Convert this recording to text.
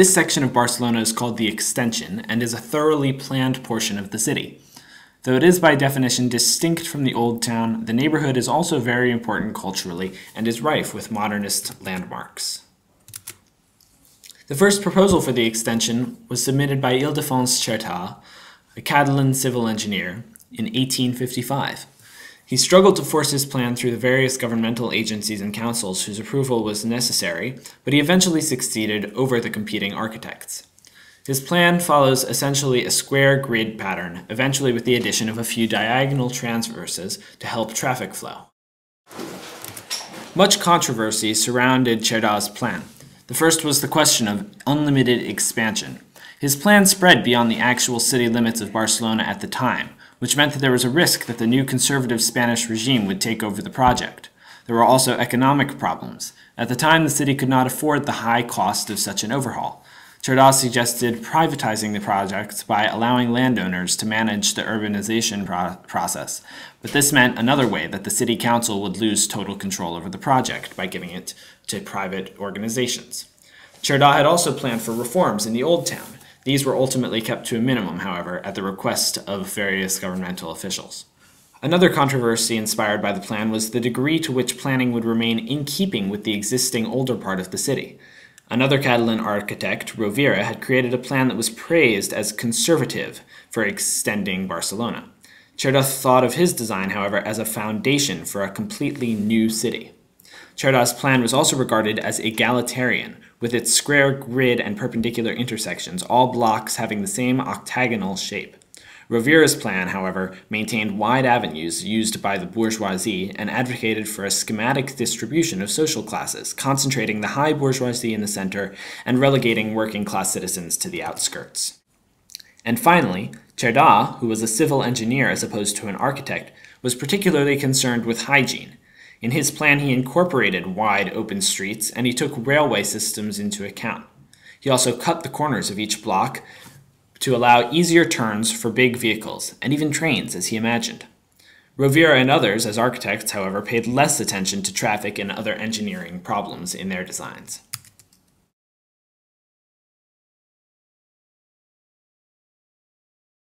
This section of Barcelona is called the Extension and is a thoroughly planned portion of the city. Though it is by definition distinct from the Old Town, the neighborhood is also very important culturally and is rife with modernist landmarks. The first proposal for the extension was submitted by Ildefons Cerdà, a Catalan civil engineer, in 1855. He struggled to force his plan through the various governmental agencies and councils whose approval was necessary, but he eventually succeeded over the competing architects. His plan follows essentially a square grid pattern, eventually with the addition of a few diagonal transverses to help traffic flow. Much controversy surrounded Cerdà's plan. The first was the question of unlimited expansion. His plan spread beyond the actual city limits of Barcelona at the time, which meant that there was a risk that the new conservative Spanish regime would take over the project. There were also economic problems. At the time, the city could not afford the high cost of such an overhaul. Cerdà suggested privatizing the project by allowing landowners to manage the urbanization process, but this meant another way that the city council would lose total control over the project by giving it to private organizations. Cerdà had also planned for reforms in the Old Town. These were ultimately kept to a minimum, however, at the request of various governmental officials. Another controversy inspired by the plan was the degree to which planning would remain in keeping with the existing older part of the city. Another Catalan architect, Rovira, had created a plan that was praised as conservative for extending Barcelona. Cerdà thought of his design, however, as a foundation for a completely new city. Cerdà's plan was also regarded as egalitarian, with its square grid and perpendicular intersections, all blocks having the same octagonal shape. Rovira's plan, however, maintained wide avenues used by the bourgeoisie and advocated for a schematic distribution of social classes, concentrating the high bourgeoisie in the center and relegating working-class citizens to the outskirts. And finally, Cerdà, who was a civil engineer as opposed to an architect, was particularly concerned with hygiene. In his plan, he incorporated wide open streets, and he took railway systems into account. He also cut the corners of each block to allow easier turns for big vehicles, and even trains, as he imagined. Rovira and others, as architects, however, paid less attention to traffic and other engineering problems in their designs.